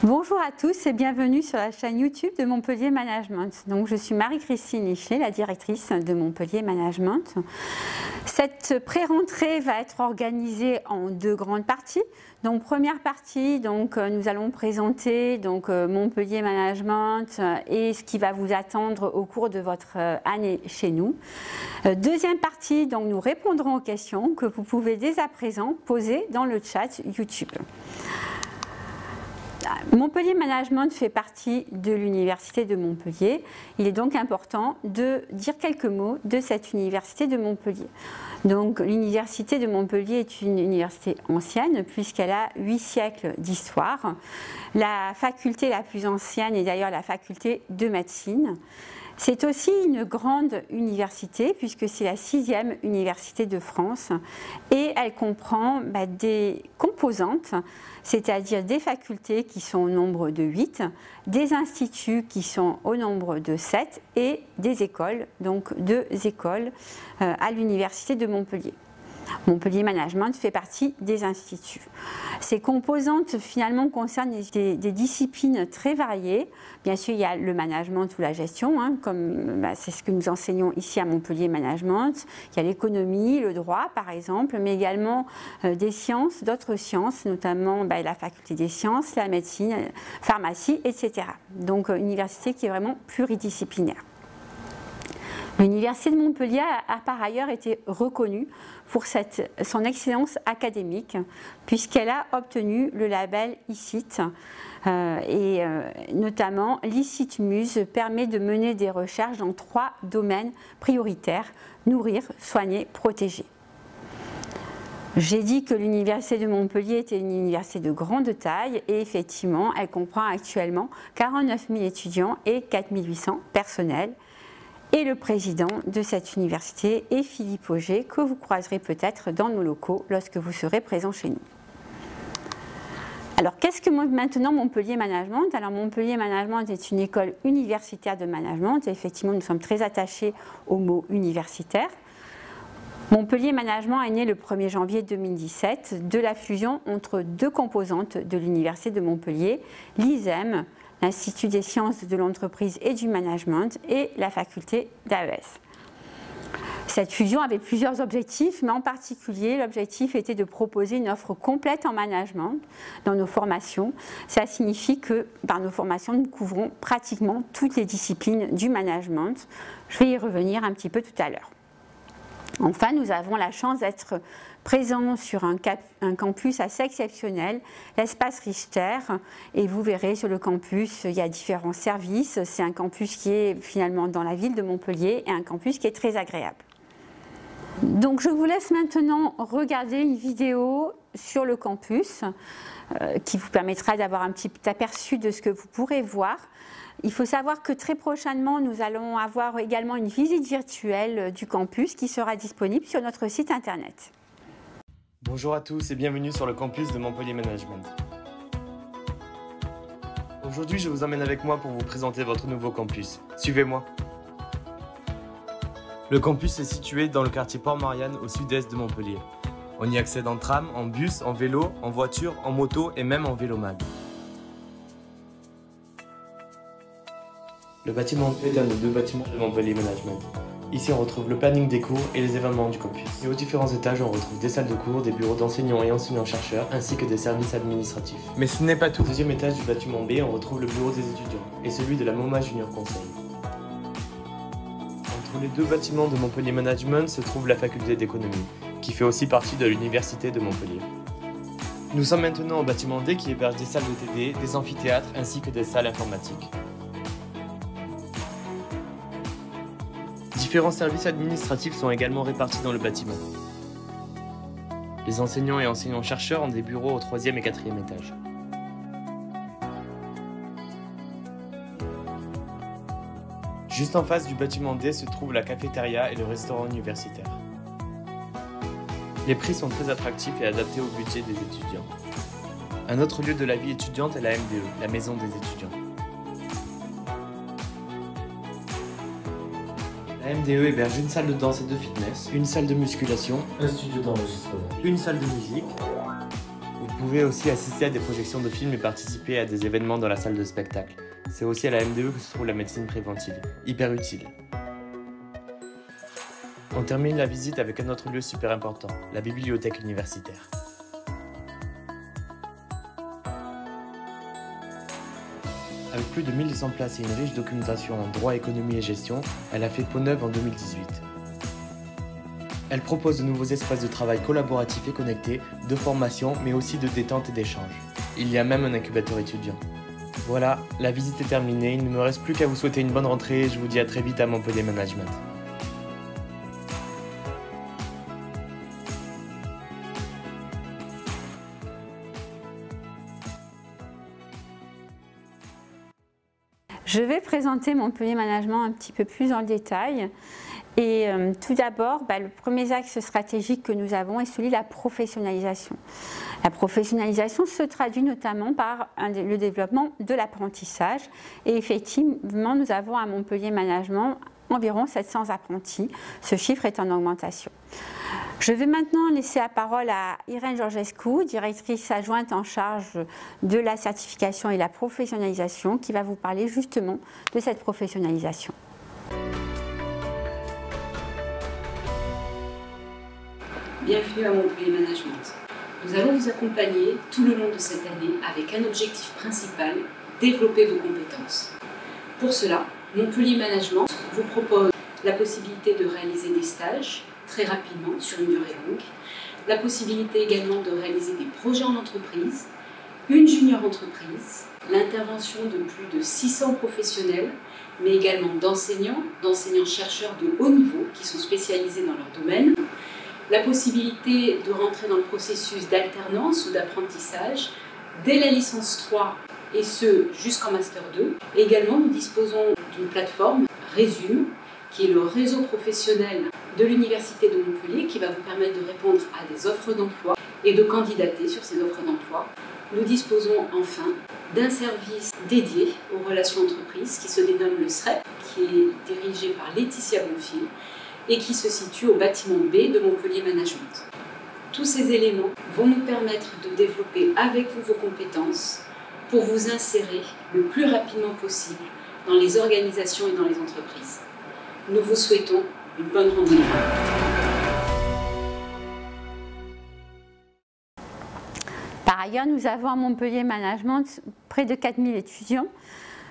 Bonjour à tous et bienvenue sur la chaîne YouTube de Montpellier Management. Donc, je suis Marie-Christine Lichet, la directrice de Montpellier Management. Cette pré-rentrée va être organisée en deux grandes parties. Donc, première partie, nous allons présenter Montpellier Management et ce qui va vous attendre au cours de votre année chez nous. Deuxième partie, nous répondrons aux questions que vous pouvez dès à présent poser dans le chat YouTube. Montpellier Management fait partie de l'Université de Montpellier. Il est donc important de dire quelques mots de cette Université de Montpellier. Donc, l'Université de Montpellier est une université ancienne puisqu'elle a 8 siècles d'histoire. La faculté la plus ancienne est d'ailleurs la faculté de médecine. C'est aussi une grande université puisque c'est la 6e université de France et elle comprend des composantes, c'est-à-dire des facultés qui sont au nombre de 8, des instituts qui sont au nombre de 7 et des écoles, donc 2 écoles à l'université de Montpellier. Montpellier Management fait partie des instituts. Ces composantes finalement concernent des disciplines très variées. Bien sûr, il y a le management ou la gestion, comme c'est ce que nous enseignons ici à Montpellier Management. Il y a l'économie, le droit par exemple, mais également des sciences, d'autres sciences, notamment la faculté des sciences, la médecine, pharmacie, etc. Donc une université qui est vraiment pluridisciplinaire. L'Université de Montpellier a par ailleurs été reconnue pour son excellence académique, puisqu'elle a obtenu le label ICIT. Notamment, l'ICIT Muse permet de mener des recherches dans 3 domaines prioritaires: nourrir, soigner, protéger. J'ai dit que l'Université de Montpellier était une université de grande taille et effectivement, elle comprend actuellement 49 000 étudiants et 4 800 personnels. Et le président de cette université est Philippe Auger, que vous croiserez peut-être dans nos locaux lorsque vous serez présent chez nous. Alors, qu'est-ce que maintenant Montpellier Management? Alors, Montpellier Management est une école universitaire de management et effectivement, nous sommes très attachés au mot universitaire. Montpellier Management est né le 1er janvier 2017 de la fusion entre 2 composantes de l'Université de Montpellier, l'ISEM, l'Institut des sciences de l'entreprise et du management, et la faculté d'AES. Cette fusion avait plusieurs objectifs, mais en particulier, l'objectif était de proposer une offre complète en management dans nos formations. Ça signifie que par nos formations, nous couvrons pratiquement toutes les disciplines du management. Je vais y revenir un petit peu tout à l'heure. Enfin, nous avons la chance d'être présents sur un campus assez exceptionnel, l'espace Richter, et vous verrez sur le campus, il y a différents services. C'est un campus qui est finalement dans la ville de Montpellier et un campus qui est très agréable. Donc je vous laisse maintenant regarder une vidéo sur le campus qui vous permettra d'avoir un petit aperçu de ce que vous pourrez voir. Il faut savoir que très prochainement, nous allons avoir également une visite virtuelle du campus qui sera disponible sur notre site internet. Bonjour à tous et bienvenue sur le campus de Montpellier Management. Aujourd'hui, je vous emmène avec moi pour vous présenter votre nouveau campus. Suivez-moi. Le campus est situé dans le quartier Port-Marianne au sud-est de Montpellier. On y accède en tram, en bus, en vélo, en voiture, en moto et même en vélomag. Le bâtiment est un des 2 bâtiments de Montpellier Management. Ici, on retrouve le planning des cours et les événements du campus. Et aux différents étages, on retrouve des salles de cours, des bureaux d'enseignants et enseignants-chercheurs, ainsi que des services administratifs. Mais ce n'est pas tout. Au 2e étage du bâtiment B, on retrouve le bureau des étudiants et celui de la MoMA Junior Conseil. Entre les 2 bâtiments de Montpellier Management se trouve la faculté d'économie, qui fait aussi partie de l'Université de Montpellier. Nous sommes maintenant au bâtiment D qui héberge des salles de TD, des amphithéâtres ainsi que des salles informatiques. Différents services administratifs sont également répartis dans le bâtiment. Les enseignants et enseignants-chercheurs ont des bureaux au 3e et 4e étage. Juste en face du bâtiment D se trouve la cafétéria et le restaurant universitaire. Les prix sont très attractifs et adaptés au budget des étudiants. Un autre lieu de la vie étudiante est la MDE, la maison des étudiants. La MDE héberge une salle de danse et de fitness, une salle de musculation, un studio d'enregistrement, une salle de musique, Vous pouvez aussi assister à des projections de films et participer à des événements dans la salle de spectacle. C'est aussi à la MDE que se trouve la médecine préventive, hyper utile. On termine la visite avec un autre lieu super important, la bibliothèque universitaire. Avec plus de 1100 places et une riche documentation en droit, économie et gestion, elle a fait peau neuve en 2018. Elle propose de nouveaux espaces de travail collaboratifs et connectés, de formation, mais aussi de détente et d'échange. Il y a même un incubateur étudiant. Voilà, la visite est terminée, il ne me reste plus qu'à vous souhaiter une bonne rentrée et je vous dis à très vite à Montpellier Management. Je vais présenter Montpellier Management un petit peu plus en détail. Et tout d'abord, le premier axe stratégique que nous avons est celui de la professionnalisation. La professionnalisation se traduit notamment par le développement de l'apprentissage. Et effectivement, nous avons à Montpellier Management environ 700 apprentis. Ce chiffre est en augmentation. Je vais maintenant laisser la parole à Irène Georgescu, directrice adjointe en charge de la certification et la professionnalisation, qui va vous parler justement de cette professionnalisation. Bienvenue à Montpellier Management. Nous allons vous accompagner tout le long de cette année avec un objectif principal, développer vos compétences. Pour cela, Montpellier Management vous propose la possibilité de réaliser des stages très rapidement sur une durée longue, la possibilité également de réaliser des projets en entreprise, une junior entreprise, l'intervention de plus de 600 professionnels, mais également d'enseignants-chercheurs de haut niveau qui sont spécialisés dans leur domaine, la possibilité de rentrer dans le processus d'alternance ou d'apprentissage dès la licence 3 et ce jusqu'en Master 2. Et également, nous disposons d'une plateforme Résume, qui est le réseau professionnel de l'Université de Montpellier, qui va vous permettre de répondre à des offres d'emploi et de candidater sur ces offres d'emploi. Nous disposons enfin d'un service dédié aux relations entreprises qui se dénomme le SREP, qui est dirigé par Laetitia Bonfil et qui se situe au bâtiment B de Montpellier Management. Tous ces éléments vont nous permettre de développer avec vous vos compétences pour vous insérer le plus rapidement possible dans les organisations et dans les entreprises. Nous vous souhaitons une bonne rentrée. Par ailleurs, nous avons à Montpellier Management près de 4000 étudiants,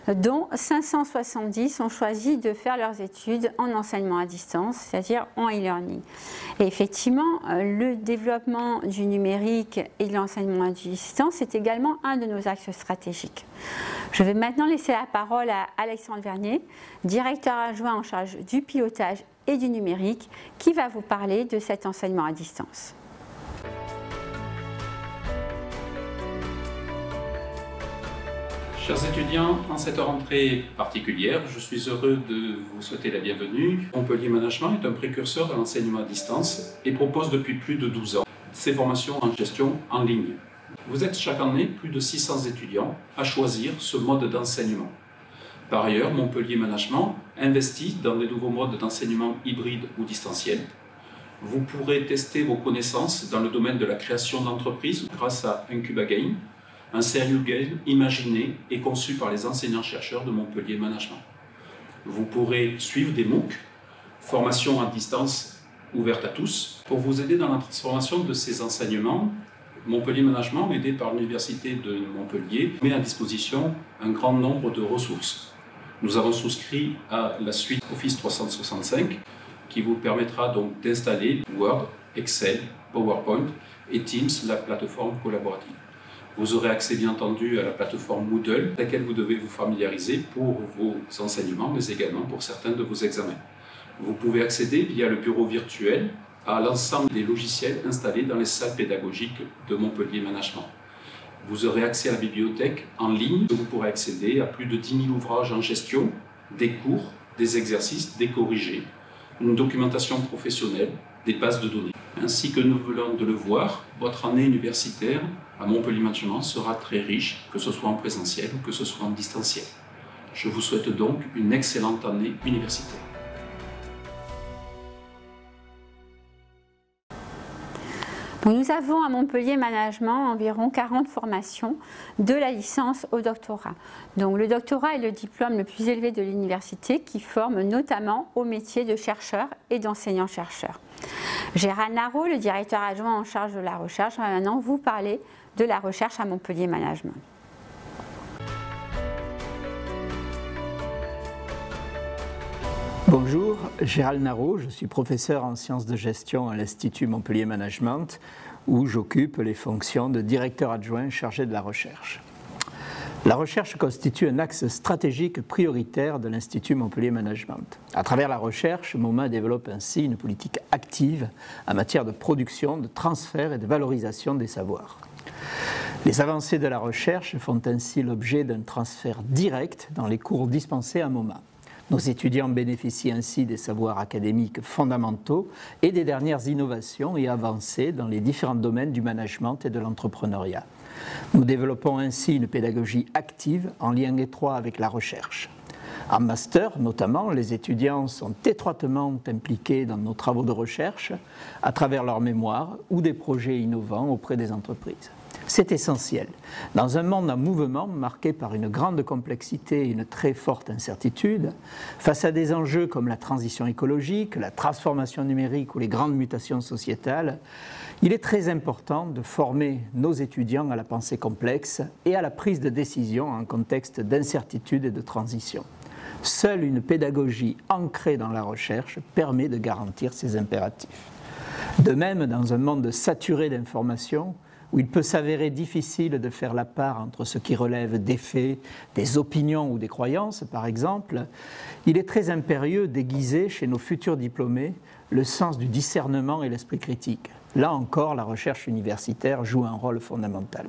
dont 570 ont choisi de faire leurs études en enseignement à distance, c'est-à-dire en e-learning. Et effectivement, le développement du numérique et de l'enseignement à distance est également un de nos axes stratégiques. Je vais maintenant laisser la parole à Alexandre Vernier, directeur adjoint en charge du pilotage et du numérique, qui va vous parler de cet enseignement à distance. Chers étudiants, en cette rentrée particulière, je suis heureux de vous souhaiter la bienvenue. Montpellier Management est un précurseur de l'enseignement à distance et propose depuis plus de 12 ans ces formations en gestion en ligne. Vous êtes chaque année plus de 600 étudiants à choisir ce mode d'enseignement. Par ailleurs, Montpellier Management investit dans des nouveaux modes d'enseignement hybride ou distanciel. Vous pourrez tester vos connaissances dans le domaine de la création d'entreprises grâce à Incubagame, un serious game imaginé et conçu par les enseignants-chercheurs de Montpellier Management. Vous pourrez suivre des MOOC, formations à distance ouvertes à tous. Pour vous aider dans la transformation de ces enseignements, Montpellier Management, aidé par l'Université de Montpellier, met à disposition un grand nombre de ressources. Nous avons souscrit à la suite Office 365 qui vous permettra donc d'installer Word, Excel, PowerPoint et Teams, la plateforme collaborative. Vous aurez accès bien entendu à la plateforme Moodle, à laquelle vous devez vous familiariser pour vos enseignements, mais également pour certains de vos examens. Vous pouvez accéder via le bureau virtuel à l'ensemble des logiciels installés dans les salles pédagogiques de Montpellier Management. Vous aurez accès à la bibliothèque en ligne, où vous pourrez accéder à plus de 10 000 ouvrages en gestion, des cours, des exercices, des corrigés, une documentation professionnelle, des bases de données. Ainsi que nous venons de le voir, votre année universitaire à Montpellier Management sera très riche, que ce soit en présentiel ou que ce soit en distanciel. Je vous souhaite donc une excellente année universitaire. Donc, nous avons à Montpellier Management environ 40 formations de la licence au doctorat. Donc, le doctorat est le diplôme le plus élevé de l'université qui forme notamment au métier de chercheur et d'enseignant-chercheur. Gérald Narot, le directeur adjoint en charge de la recherche, va maintenant vous parler de la recherche à Montpellier Management. Bonjour, Gérald Narot, je suis professeur en sciences de gestion à l'Institut Montpellier Management où j'occupe les fonctions de directeur adjoint chargé de la recherche. La recherche constitue un axe stratégique prioritaire de l'Institut Montpellier Management. À travers la recherche, MoMA développe ainsi une politique active en matière de production, de transfert et de valorisation des savoirs. Les avancées de la recherche font ainsi l'objet d'un transfert direct dans les cours dispensés à MoMA. Nos étudiants bénéficient ainsi des savoirs académiques fondamentaux et des dernières innovations et avancées dans les différents domaines du management et de l'entrepreneuriat. Nous développons ainsi une pédagogie active en lien étroit avec la recherche. En master, notamment, les étudiants sont étroitement impliqués dans nos travaux de recherche à travers leurs mémoires ou des projets innovants auprès des entreprises. C'est essentiel. Dans un monde en mouvement marqué par une grande complexité et une très forte incertitude, face à des enjeux comme la transition écologique, la transformation numérique ou les grandes mutations sociétales, il est très important de former nos étudiants à la pensée complexe et à la prise de décision en contexte d'incertitude et de transition. Seule une pédagogie ancrée dans la recherche permet de garantir ces impératifs. De même, dans un monde saturé d'informations, où il peut s'avérer difficile de faire la part entre ce qui relève des faits, des opinions ou des croyances, par exemple, il est très impérieux d'aiguiser chez nos futurs diplômés le sens du discernement et l'esprit critique. Là encore, la recherche universitaire joue un rôle fondamental.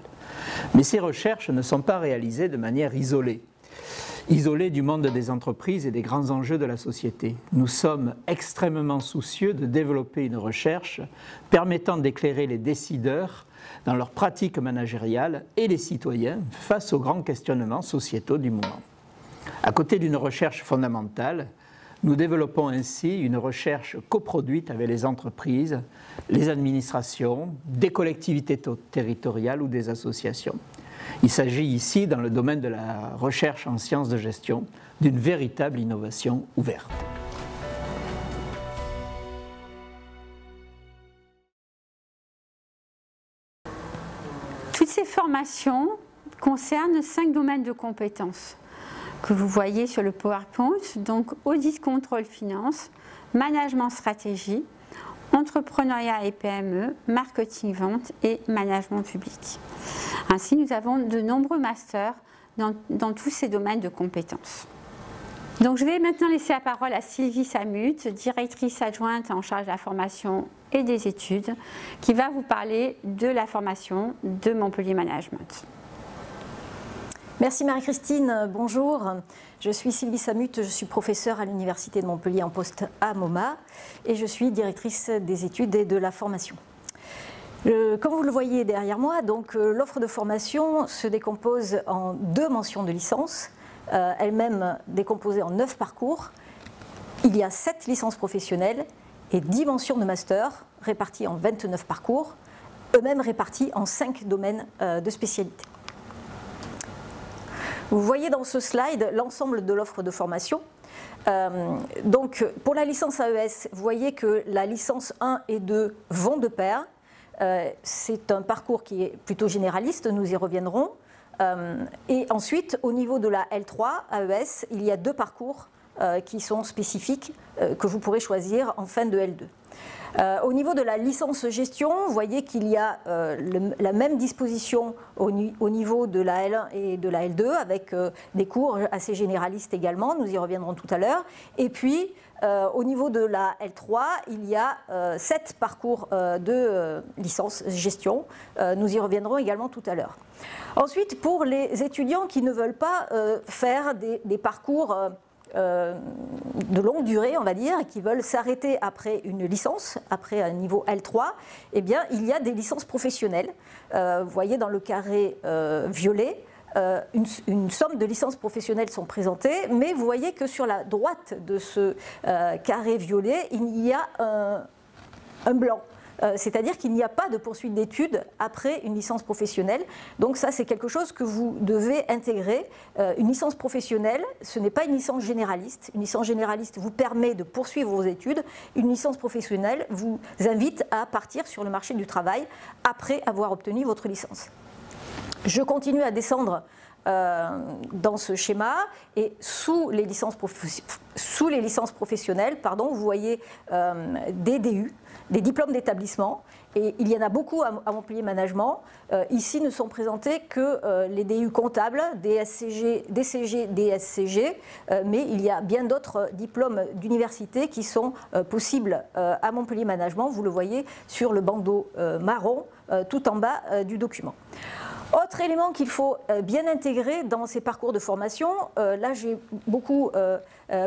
Mais ces recherches ne sont pas réalisées de manière isolée du monde des entreprises et des grands enjeux de la société. Nous sommes extrêmement soucieux de développer une recherche permettant d'éclairer les décideurs dans leurs pratiques managériales et les citoyens face aux grands questionnements sociétaux du moment. À côté d'une recherche fondamentale, nous développons ainsi une recherche coproduite avec les entreprises, les administrations, des collectivités territoriales ou des associations. Il s'agit ici, dans le domaine de la recherche en sciences de gestion, d'une véritable innovation ouverte. Toutes ces formations concernent 5 domaines de compétences que vous voyez sur le PowerPoint, donc audit, contrôle, finance, management, stratégie, entrepreneuriat et PME, marketing, vente et management public. Ainsi, nous avons de nombreux masters dans tous ces domaines de compétences. Donc, je vais maintenant laisser la parole à Sylvie Samut, directrice adjointe en charge de la formation et des études, qui va vous parler de la formation de Montpellier Management. Merci Marie-Christine, bonjour. Je suis Sylvie Samut, je suis professeure à l'Université de Montpellier en poste à MoMA et je suis directrice des études et de la formation. Comme vous le voyez derrière moi, l'offre de formation se décompose en 2 mentions de licence, elle-même décomposée en 9 parcours. Il y a 7 licences professionnelles et 10 mentions de master réparties en 29 parcours, eux-mêmes répartis en 5 domaines de spécialité. Vous voyez dans ce slide l'ensemble de l'offre de formation. Pour la licence AES, vous voyez que la licence 1 et 2 vont de pair. C'est un parcours qui est plutôt généraliste, nous y reviendrons. Et ensuite, au niveau de la L3 AES, il y a 2 parcours qui sont spécifiques que vous pourrez choisir en fin de L2. Au niveau de la licence gestion, vous voyez qu'il y a la même disposition au niveau de la L1 et de la L2 avec des cours assez généralistes également, nous y reviendrons tout à l'heure. Et puis au niveau de la L3, il y a 7 parcours de licence gestion, nous y reviendrons également tout à l'heure. Ensuite, pour les étudiants qui ne veulent pas faire des parcours de longue durée, on va dire, qui veulent s'arrêter après une licence, après un niveau L3, eh bien, il y a des licences professionnelles. Vous voyez dans le carré violet, une somme de licences professionnelles sont présentées, mais vous voyez que sur la droite de ce carré violet, il y a un blanc. c'est-à-dire qu'il n'y a pas de poursuite d'études après une licence professionnelle. Donc ça, c'est quelque chose que vous devez intégrer. Une licence professionnelle, ce n'est pas une licence généraliste. Une licence généraliste vous permet de poursuivre vos études. Une licence professionnelle vous invite à partir sur le marché du travail après avoir obtenu votre licence. Je continue à descendre dans ce schéma, et sous les licences professionnelles, vous voyez des DU, des diplômes d'établissement, et il y en a beaucoup à Montpellier Management. Ici ne sont présentés que les DU comptables, DSCG, DCG, DSCG, mais il y a bien d'autres diplômes d'université qui sont possibles à Montpellier Management. Vous le voyez sur le bandeau marron tout en bas du document. Autre élément qu'il faut bien intégrer dans ces parcours de formation, là j'ai beaucoup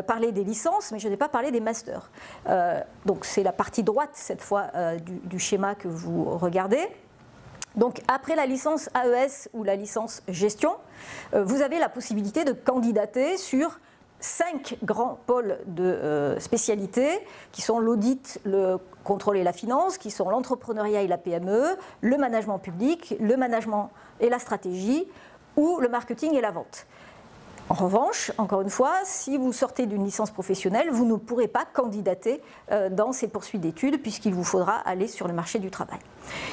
parlé des licences, mais je n'ai pas parlé des masters. Donc c'est la partie droite cette fois du schéma que vous regardez. Donc après la licence AES ou la licence gestion, vous avez la possibilité de candidater sur 5 grands pôles de spécialité qui sont l'audit, le contrôle et la finance, qui sont l'entrepreneuriat et la PME, le management public, le management et la stratégie ou le marketing et la vente. En revanche, encore une fois, si vous sortez d'une licence professionnelle, vous ne pourrez pas candidater dans ces poursuites d'études puisqu'il vous faudra aller sur le marché du travail.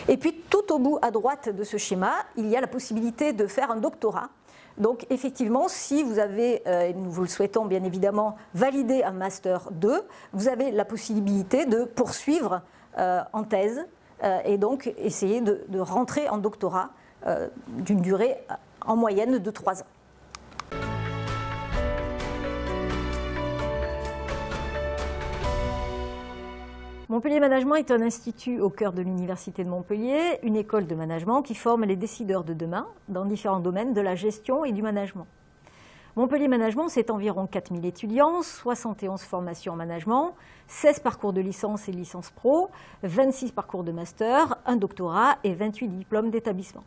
Et puis tout au bout à droite de ce schéma, il y a la possibilité de faire un doctorat. Donc effectivement, si vous avez, et nous vous le souhaitons bien évidemment, validé un Master 2, vous avez la possibilité de poursuivre en thèse et donc essayer de rentrer en doctorat d'une durée en moyenne de 3 ans. Montpellier Management est un institut au cœur de l'Université de Montpellier, une école de management qui forme les décideurs de demain dans différents domaines de la gestion et du management. Montpellier Management, c'est environ 4000 étudiants, 71 formations en management, 16 parcours de licence et licence pro, 26 parcours de master, un doctorat et 28 diplômes d'établissement.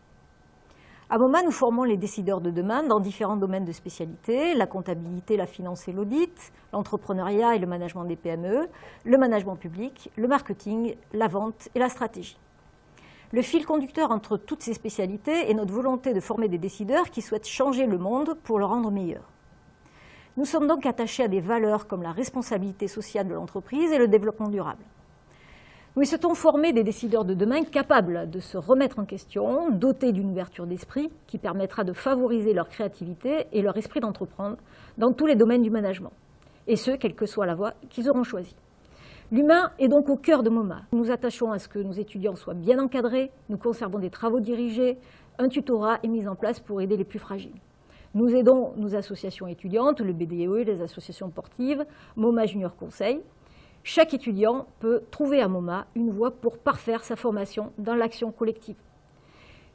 À MoMA, nous formons les décideurs de demain dans différents domaines de spécialité, la comptabilité, la finance et l'audit, l'entrepreneuriat et le management des PME, le management public, le marketing, la vente et la stratégie. Le fil conducteur entre toutes ces spécialités est notre volonté de former des décideurs qui souhaitent changer le monde pour le rendre meilleur. Nous sommes donc attachés à des valeurs comme la responsabilité sociale de l'entreprise et le développement durable. Nous souhaitons former des décideurs de demain capables de se remettre en question, dotés d'une ouverture d'esprit qui permettra de favoriser leur créativité et leur esprit d'entreprendre dans tous les domaines du management, et ce, quelle que soit la voie qu'ils auront choisie. L'humain est donc au cœur de MoMA. Nous nous attachons à ce que nos étudiants soient bien encadrés, nous conservons des travaux dirigés, un tutorat est mis en place pour aider les plus fragiles. Nous aidons nos associations étudiantes, le BDEE, les associations sportives, MoMA Junior Conseil. Chaque étudiant peut trouver à MoMA une voie pour parfaire sa formation dans l'action collective.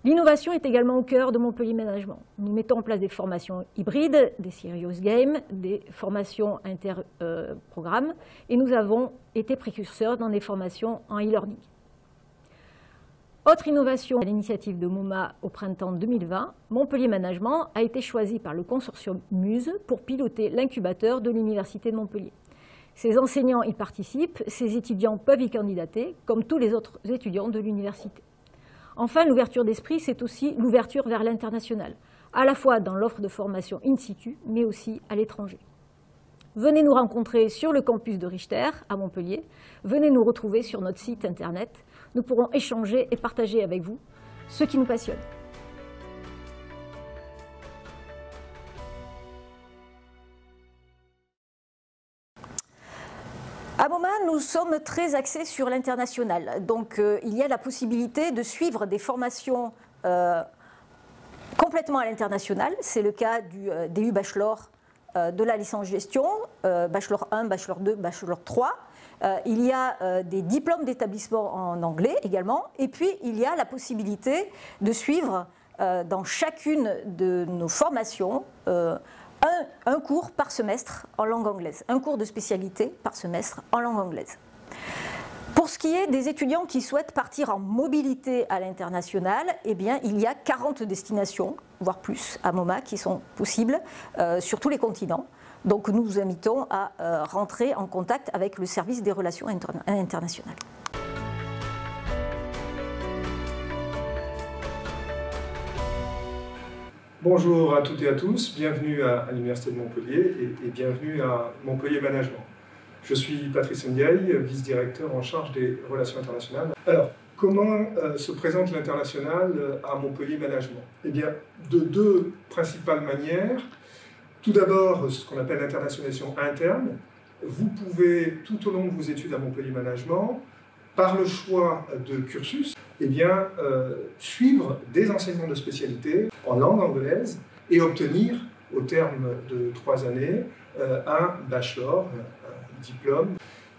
L'innovation est également au cœur de Montpellier Management. Nous mettons en place des formations hybrides, des serious games, des formations inter-programmes et nous avons été précurseurs dans des formations en e-learning. Autre innovation à l'initiative de MoMA au printemps 2020, Montpellier Management a été choisi par le consortium Muse pour piloter l'incubateur de l'Université de Montpellier. Ces enseignants y participent, ces étudiants peuvent y candidater, comme tous les autres étudiants de l'université. Enfin, l'ouverture d'esprit, c'est aussi l'ouverture vers l'international, à la fois dans l'offre de formation in situ, mais aussi à l'étranger. Venez nous rencontrer sur le campus de Richter, à Montpellier. Venez nous retrouver sur notre site internet. Nous pourrons échanger et partager avec vous ce qui nous passionne. À MoMA, nous sommes très axés sur l'international. Donc, il y a la possibilité de suivre des formations complètement à l'international. C'est le cas du DU Bachelor de la licence gestion, Bachelor 1, Bachelor 2, Bachelor 3. Il y a des diplômes d'établissement en anglais également. Et puis, il y a la possibilité de suivre dans chacune de nos formations un cours par semestre en langue anglaise, un cours de spécialité par semestre en langue anglaise. Pour ce qui est des étudiants qui souhaitent partir en mobilité à l'international, eh bien, il y a 40 destinations, voire plus, à MoMA qui sont possibles sur tous les continents. Donc nous vous invitons à rentrer en contact avec le service des relations internationales. Bonjour à toutes et à tous, bienvenue à l'Université de Montpellier et bienvenue à Montpellier Management. Je suis Patrice Ndiaye, vice-directeur en charge des relations internationales. Alors, comment se présente l'international à Montpellier Management? Eh bien, de deux principales manières. Tout d'abord, ce qu'on appelle l'internationalisation interne. Vous pouvez, tout au long de vos études à Montpellier Management, par le choix de cursus, eh bien, suivre des enseignements de spécialité en langue anglaise et obtenir, au terme de 3 années, un bachelor, un diplôme.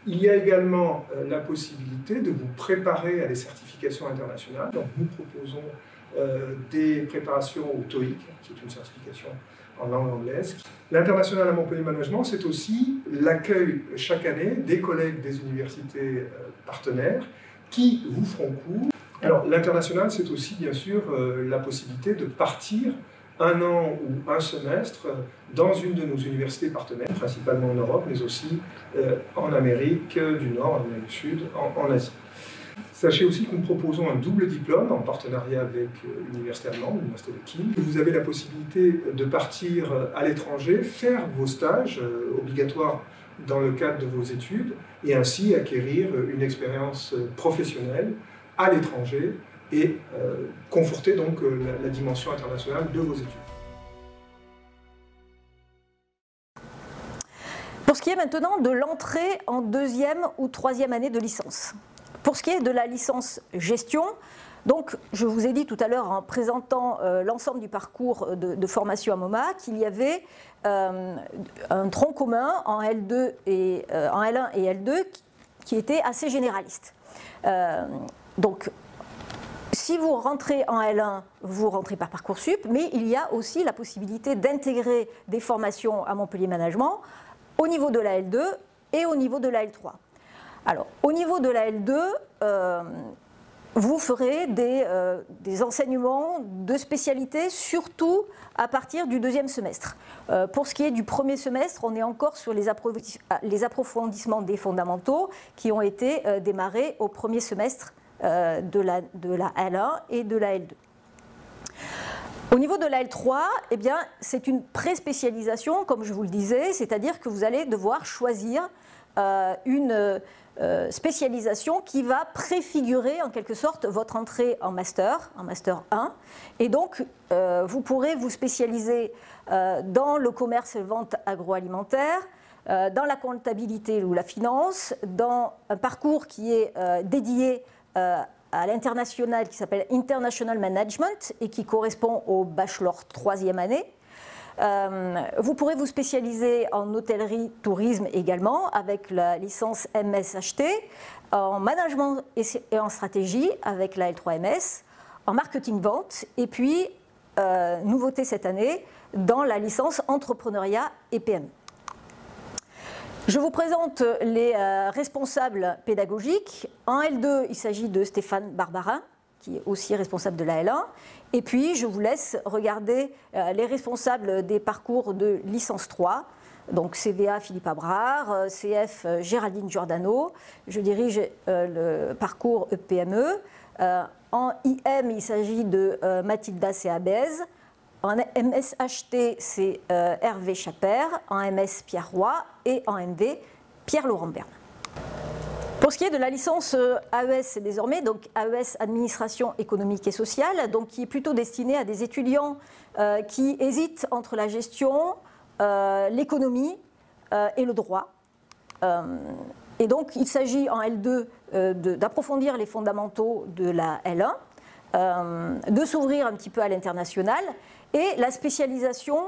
Il y a également la possibilité de vous préparer à des certifications internationales. Donc, nous proposons des préparations au TOEIC, qui est une certification en langue anglaise. L'international à Montpellier Management, c'est aussi l'accueil chaque année des collègues des universités partenaires qui vous feront cours. Alors, l'international, c'est aussi bien sûr la possibilité de partir 1 an ou 1 semestre dans une de nos universités partenaires, principalement en Europe, mais aussi en Amérique du Nord, en Amérique du Sud, en Asie. Sachez aussi que nous proposons un double diplôme en partenariat avec l'université allemande, l'université de Kiel. Vous avez la possibilité de partir à l'étranger, faire vos stages obligatoires dans le cadre de vos études et ainsi acquérir une expérience professionnelle à l'étranger et conforter donc la dimension internationale de vos études. Pour ce qui est maintenant de l'entrée en 2e ou 3e année de licence. Pour ce qui est de la licence gestion, donc je vous ai dit tout à l'heure en présentant l'ensemble du parcours de formation à MoMA qu'il y avait un tronc commun en L2 et en L1 et L2 qui était assez généraliste. Donc si vous rentrez en L1, vous rentrez par Parcoursup, mais il y a aussi la possibilité d'intégrer des formations à Montpellier Management au niveau de la L2 et au niveau de la L3. Alors, au niveau de la L2, vous ferez des enseignements de spécialité, surtout à partir du 2e semestre. Pour ce qui est du 1er semestre, on est encore sur les approfondissements des fondamentaux qui ont été démarrés au 1er semestre de la L1 et de la L2. Au niveau de la L3, eh bien, c'est une pré-spécialisation, comme je vous le disais, c'est-à-dire que vous allez devoir choisir une spécialisation qui va préfigurer en quelque sorte votre entrée en master 1. Et donc, vous pourrez vous spécialiser dans le commerce et vente agroalimentaire, dans la comptabilité ou la finance, dans un parcours qui est dédié à l'international qui s'appelle International Management et qui correspond au bachelor 3e année. Vous pourrez vous spécialiser en hôtellerie-tourisme également avec la licence MSHT, en management et en stratégie avec la L3MS, en marketing-vente et puis, nouveauté cette année, dans la licence entrepreneuriat et PME. Je vous présente les responsables pédagogiques. En L2, il s'agit de Stéphane Barbarin, qui est aussi responsable de la L1. Et puis, je vous laisse regarder les responsables des parcours de licence 3. Donc, CVA Philippe Abrard, CF Géraldine Giordano. Je dirige le parcours EPME. En IM, il s'agit de Mathilda Céabez. En MSHT, c'est Hervé Chaper. En MS, Pierre Roy. Et en MV, Pierre-Laurent Berne. Pour ce qui est de la licence AES désormais, donc AES Administration économique et sociale, donc qui est plutôt destinée à des étudiants qui hésitent entre la gestion, l'économie et le droit. Et donc il s'agit en L2 d'approfondir les fondamentaux de la L1, de s'ouvrir un petit peu à l'international, et la spécialisation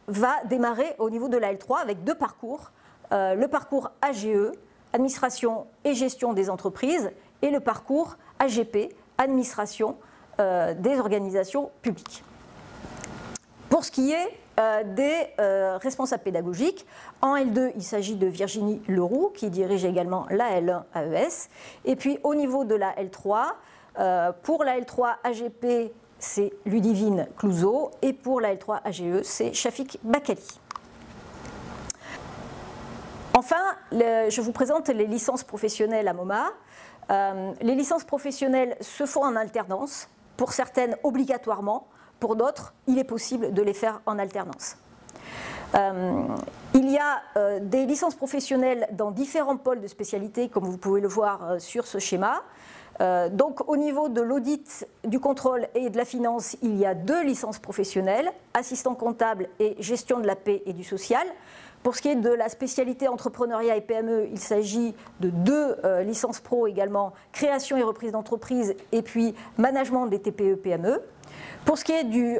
va démarrer au niveau de la L3 avec 2 parcours, le parcours AGE, Administration et gestion des entreprises, et le parcours AGP, Administration des organisations publiques. Pour ce qui est des responsables pédagogiques, en L2, il s'agit de Virginie Leroux, qui dirige également la L1 AES, et puis au niveau de la L3, pour la L3 AGP, c'est Ludivine Clouzot, et pour la L3 AGE, c'est Shafik Bakali. Enfin, je vous présente les licences professionnelles à MoMA. Les licences professionnelles se font en alternance, pour certaines obligatoirement, pour d'autres, il est possible de les faire en alternance. Il y a des licences professionnelles dans différents pôles de spécialité, comme vous pouvez le voir sur ce schéma. Donc au niveau de l'audit, du contrôle et de la finance, il y a 2 licences professionnelles, assistant comptable et gestion de la paix et du social. Pour ce qui est de la spécialité entrepreneuriat et PME, il s'agit de 2 licences pro également, création et reprise d'entreprise et puis management des TPE-PME. Pour ce qui est du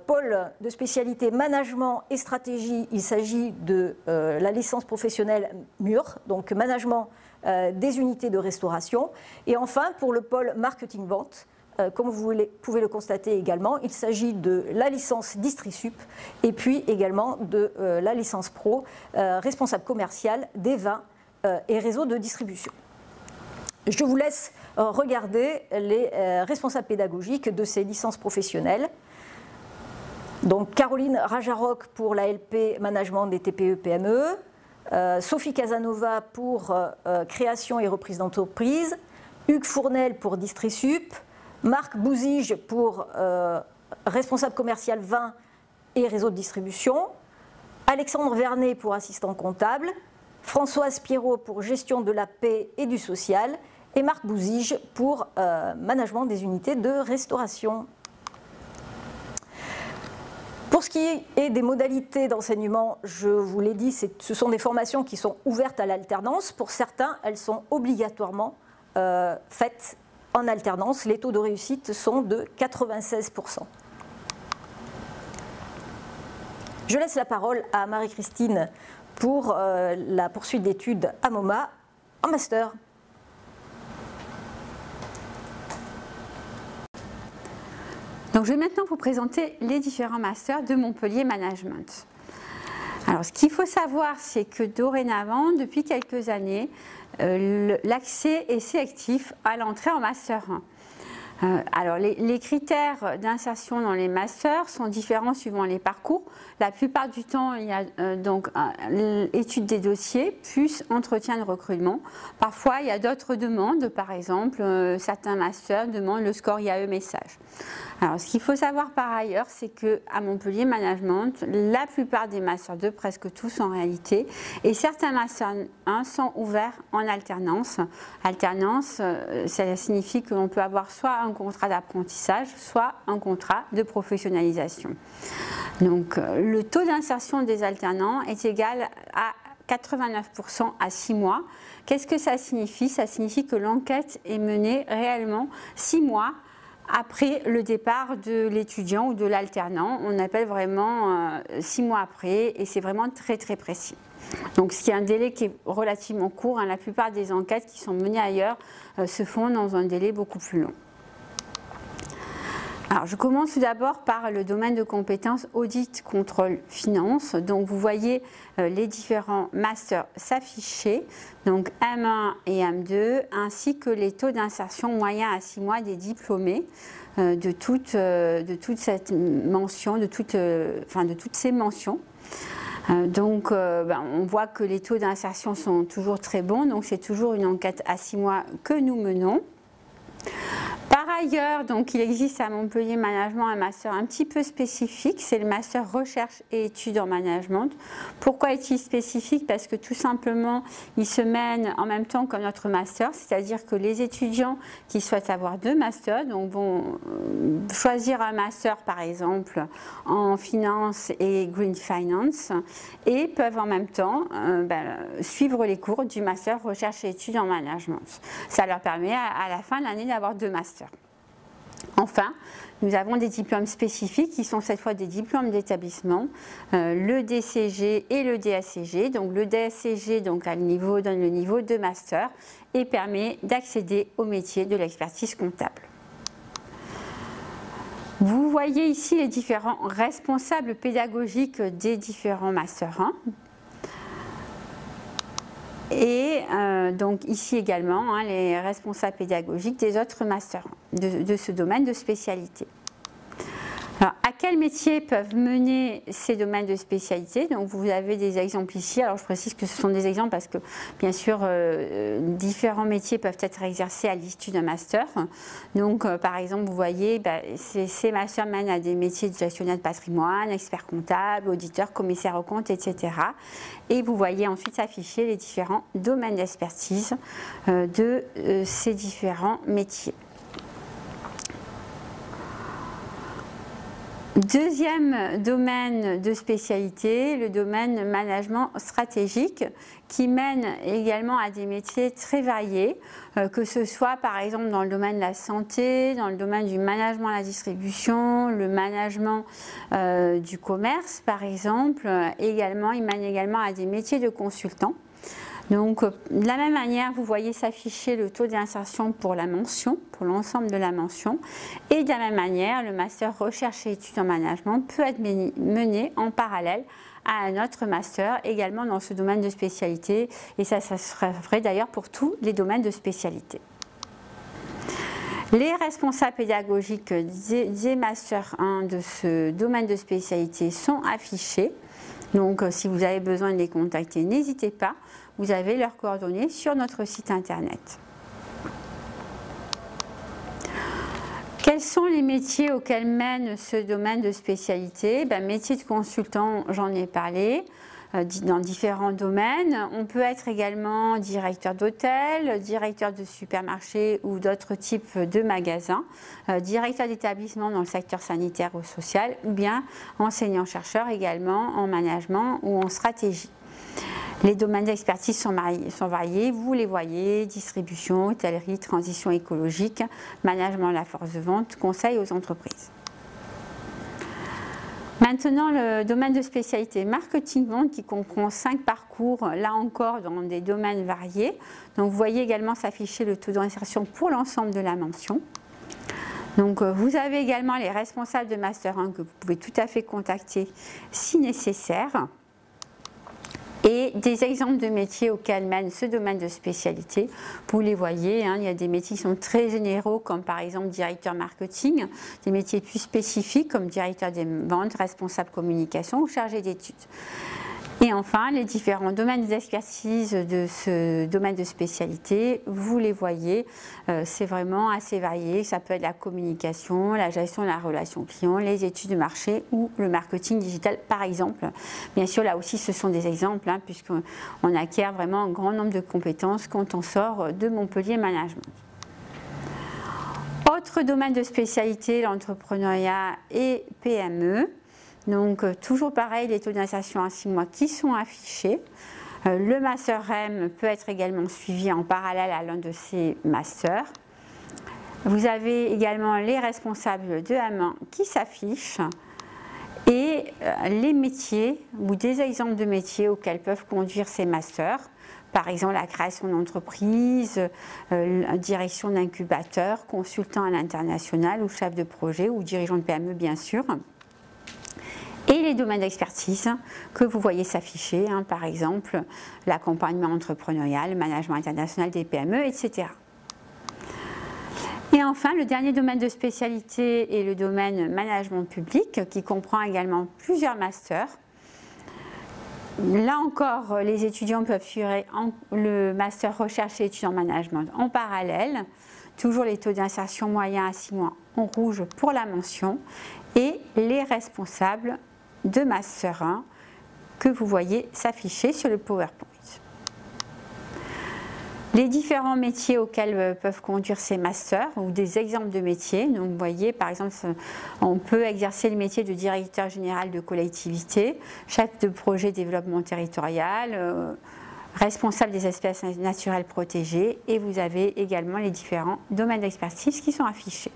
pôle de spécialité management et stratégie, il s'agit de la licence professionnelle MUR, donc management des unités de restauration. Et enfin, pour le pôle marketing-vente, comme vous pouvez le constater également, il s'agit de la licence Distrisup et puis également de la licence pro responsable commercial des vins et réseaux de distribution. Je vous laisse regarder les responsables pédagogiques de ces licences professionnelles. Donc Caroline Rajarok pour l'ALP Management des TPE-PME, Sophie Casanova pour Création et reprise d'entreprise, Hugues Fournel pour Distrisup, Marc Bouzige pour responsable commercial vin et réseau de distribution, Alexandre Vernet pour assistant comptable, Françoise Pierrot pour gestion de la paix et du social, et Marc Bouzige pour management des unités de restauration. Pour ce qui est des modalités d'enseignement, je vous l'ai dit, ce sont des formations qui sont ouvertes à l'alternance. Pour certains, elles sont obligatoirement faites en alternance. Les taux de réussite sont de 96%. Je laisse la parole à Marie-Christine pour la poursuite d'études à MoMA en master. Donc, je vais maintenant vous présenter les différents masters de Montpellier Management. Alors, ce qu'il faut savoir, c'est que dorénavant, depuis quelques années, l'accès est sélectif à l'entrée en Master 1. Alors, les critères d'insertion dans les masters sont différents suivant les parcours. La plupart du temps, il y a donc étude des dossiers, plus entretien de recrutement. Parfois, il y a d'autres demandes. Par exemple, certains masters demandent le score IAE message. Alors, ce qu'il faut savoir par ailleurs, c'est qu'à Montpellier Management, la plupart des masters 2, presque tous en réalité, et certains masters 1 sont ouverts en alternance. Alternance, ça signifie que l'on peut avoir soit un contrat d'apprentissage, soit un contrat de professionnalisation. Donc, le taux d'insertion des alternants est égal à 89% à 6 mois. Qu'est-ce que ça signifie? Ça signifie que l'enquête est menée réellement 6 mois après le départ de l'étudiant ou de l'alternant. On appelle vraiment 6 mois après et c'est vraiment très très précis. Donc ce qui est un délai qui est relativement court, hein. La plupart des enquêtes qui sont menées ailleurs se font dans un délai beaucoup plus long. Alors, je commence tout d'abord par le domaine de compétences audit, contrôle, finance. Donc, vous voyez les différents masters s'afficher, donc M1 et M2, ainsi que les taux d'insertion moyens à 6 mois des diplômés de toute cette mention, de toutes ces mentions. Donc, on voit que les taux d'insertion sont toujours très bons, donc c'est toujours une enquête à 6 mois que nous menons. Par ailleurs, donc, il existe à Montpellier Management un master un petit peu spécifique, c'est le master recherche et études en management. Pourquoi est-il spécifique? Parce que tout simplement, il se mène en même temps que notre master, c'est-à-dire que les étudiants qui souhaitent avoir 2 masters donc vont choisir un master par exemple en finance et green finance et peuvent en même temps suivre les cours du master recherche et études en management. Ça leur permet à la fin de l'année d'avoir 2 masters. Enfin, nous avons des diplômes spécifiques qui sont cette fois des diplômes d'établissement, le DCG et le DACG. Donc le DACG donc, donne le niveau de master et permet d'accéder au métier de l'expertise comptable. Vous voyez ici les différents responsables pédagogiques des différents Master 1. Et donc ici également les responsables pédagogiques des autres masters de ce domaine de spécialité. Alors, à quels métiers peuvent mener ces domaines de spécialité? Donc vous avez des exemples ici. Alors je précise que ce sont des exemples parce que bien sûr différents métiers peuvent être exercés à l'issue d'un master. Donc par exemple vous voyez ces masters mènent à des métiers de gestionnaire de patrimoine, expert comptable, auditeur, commissaire aux comptes, etc. Et vous voyez ensuite s'afficher les différents domaines d'expertise de ces différents métiers. Deuxième domaine de spécialité, le domaine management stratégique, qui mène également à des métiers très variés, que ce soit par exemple dans le domaine de la santé, dans le domaine du management à la distribution, le management du commerce par exemple. Également, il mène également à des métiers de consultant. Donc, de la même manière, vous voyez s'afficher le taux d'insertion pour la mention, pour l'ensemble de la mention. Et de la même manière, le master recherche et études en management peut être mené en parallèle à un autre master, également dans ce domaine de spécialité. Et ça serait vrai d'ailleurs pour tous les domaines de spécialité. Les responsables pédagogiques des Masters 1 de ce domaine de spécialité sont affichés. Donc, si vous avez besoin de les contacter, n'hésitez pas. Vous avez leurs coordonnées sur notre site internet. Quels sont les métiers auxquels mène ce domaine de spécialité? Métier de consultant, j'en ai parlé, dans différents domaines. On peut être également directeur d'hôtel, directeur de supermarché ou d'autres types de magasins, directeur d'établissement dans le secteur sanitaire ou social, ou bien enseignant-chercheur également en management ou en stratégie. Les domaines d'expertise sont variés, vous les voyez, distribution, hôtellerie, transition écologique, management de la force de vente, conseil aux entreprises. Maintenant, le domaine de spécialité marketing-vente qui comprend 5 parcours, là encore dans des domaines variés. Donc vous voyez également s'afficher le taux d'insertion pour l'ensemble de la mention. Donc vous avez également les responsables de Master 1 que vous pouvez tout à fait contacter si nécessaire. Et des exemples de métiers auxquels mène ce domaine de spécialité. Vous les voyez, il y a des métiers qui sont très généraux, comme par exemple directeur marketing, des métiers plus spécifiques comme directeur des ventes, responsable communication ou chargé d'études. Et enfin, les différents domaines d'expertise de ce domaine de spécialité, vous les voyez, c'est vraiment assez varié. Ça peut être la communication, la gestion de la relation client, les études de marché ou le marketing digital par exemple. Bien sûr, là aussi, ce sont des exemples, puisqu'on acquiert vraiment un grand nombre de compétences quand on sort de Montpellier Management. Autre domaine de spécialité, l'entrepreneuriat et PME. Donc, toujours pareil, les taux d'insertion à 6 mois qui sont affichés. Le master REM peut être également suivi en parallèle à l'un de ces masters. Vous avez également les responsables de M1 qui s'affichent et les métiers ou des exemples de métiers auxquels peuvent conduire ces masters. Par exemple, la création d'entreprise, direction d'incubateur, consultant à l'international ou chef de projet ou dirigeant de PME bien sûr. Et les domaines d'expertise que vous voyez s'afficher, par exemple l'accompagnement entrepreneurial, le management international des PME, etc. Et enfin, le dernier domaine de spécialité est le domaine management public qui comprend également plusieurs masters. Là encore, les étudiants peuvent suivre le master recherche et études en management en parallèle. Toujours les taux d'insertion moyens à 6 mois en rouge pour la mention et les responsables de Master 1 que vous voyez s'afficher sur le PowerPoint. Les différents métiers auxquels peuvent conduire ces masters ou des exemples de métiers. Donc vous voyez par exemple on peut exercer le métier de directeur général de collectivité, chef de projet développement territorial, responsable des espèces naturelles protégées et vous avez également les différents domaines d'expertise qui sont affichés.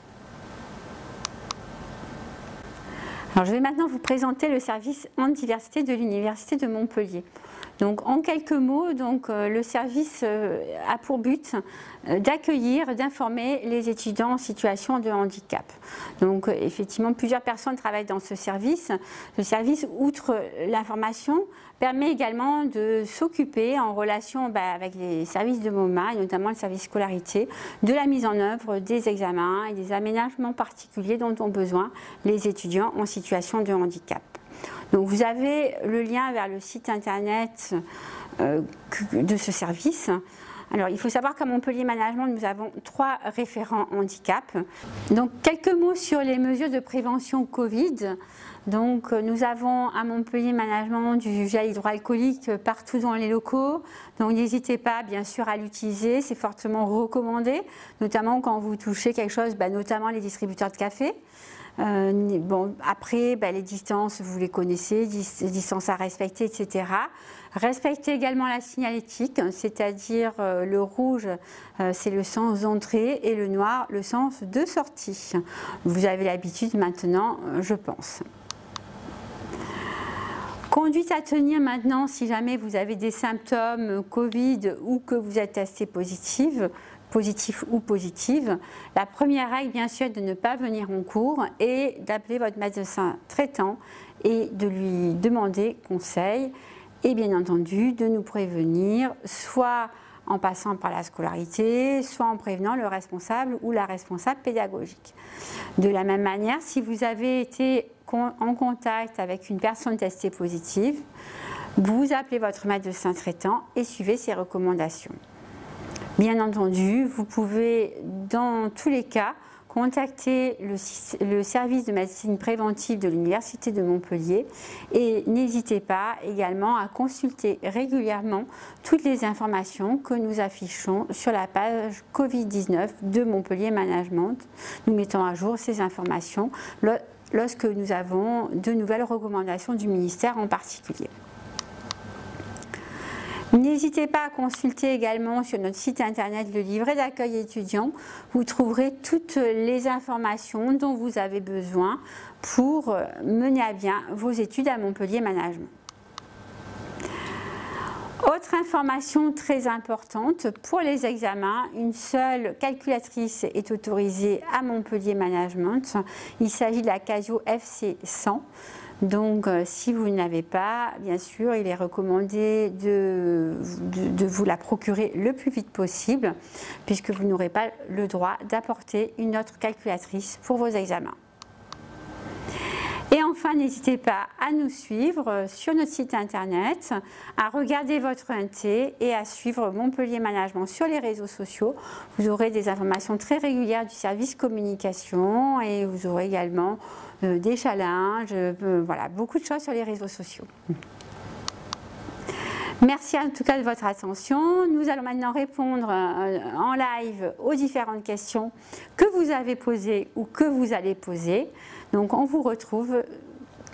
Alors, je vais maintenant vous présenter le service en diversité de l'Université de Montpellier. Donc, en quelques mots, donc, le service a pour but d'accueillir, d'informer les étudiants en situation de handicap. Donc, effectivement, plusieurs personnes travaillent dans ce service. Ce service, outre l'information, permet également de s'occuper en relation avec les services de MoMA, et notamment le service scolarité, de la mise en œuvre des examens et des aménagements particuliers dont ont besoin les étudiants en situation de handicap. Donc vous avez le lien vers le site internet de ce service. Alors, il faut savoir qu'à Montpellier Management, nous avons 3 référents handicap. Donc, quelques mots sur les mesures de prévention Covid. Donc, nous avons à Montpellier Management du gel hydroalcoolique partout dans les locaux. Donc, n'hésitez pas, bien sûr, à l'utiliser. C'est fortement recommandé, notamment quand vous touchez quelque chose, notamment les distributeurs de café. Bon, après, les distances, vous les connaissez, distances à respecter, etc. Respectez également la signalétique, c'est-à-dire le rouge, c'est le sens d'entrée et le noir, le sens de sortie. Vous avez l'habitude maintenant, je pense. Conduite à tenir maintenant si jamais vous avez des symptômes Covid ou que vous êtes testé positif ou positive. La première règle, bien sûr, est de ne pas venir en cours et d'appeler votre médecin traitant et de lui demander conseil et bien entendu de nous prévenir, soit en passant par la scolarité, soit en prévenant le responsable ou la responsable pédagogique. De la même manière, si vous avez été en contact avec une personne testée positive, vous appelez votre médecin traitant et suivez ses recommandations. Bien entendu, vous pouvez, dans tous les cas, contacter le service de médecine préventive de l'Université de Montpellier et n'hésitez pas également à consulter régulièrement toutes les informations que nous affichons sur la page Covid-19 de Montpellier Management. Nous mettons à jour ces informations lorsque nous avons de nouvelles recommandations du ministère en particulier. N'hésitez pas à consulter également sur notre site internet le livret d'accueil étudiant. Vous trouverez toutes les informations dont vous avez besoin pour mener à bien vos études à Montpellier Management. Autre information très importante, pour les examens, une seule calculatrice est autorisée à Montpellier Management. Il s'agit de la Casio FC100. Donc, si vous n'avez pas, bien sûr, il est recommandé de vous la procurer le plus vite possible, puisque vous n'aurez pas le droit d'apporter une autre calculatrice pour vos examens. Et enfin, n'hésitez pas à nous suivre sur notre site internet, à regarder votre INT et à suivre Montpellier Management sur les réseaux sociaux. Vous aurez des informations très régulières du service communication et vous aurez également des challenges, voilà, beaucoup de choses sur les réseaux sociaux. Merci en tout cas de votre attention. Nous allons maintenant répondre en live aux différentes questions que vous avez posées ou que vous allez poser. Donc on vous retrouve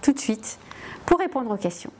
tout de suite pour répondre aux questions.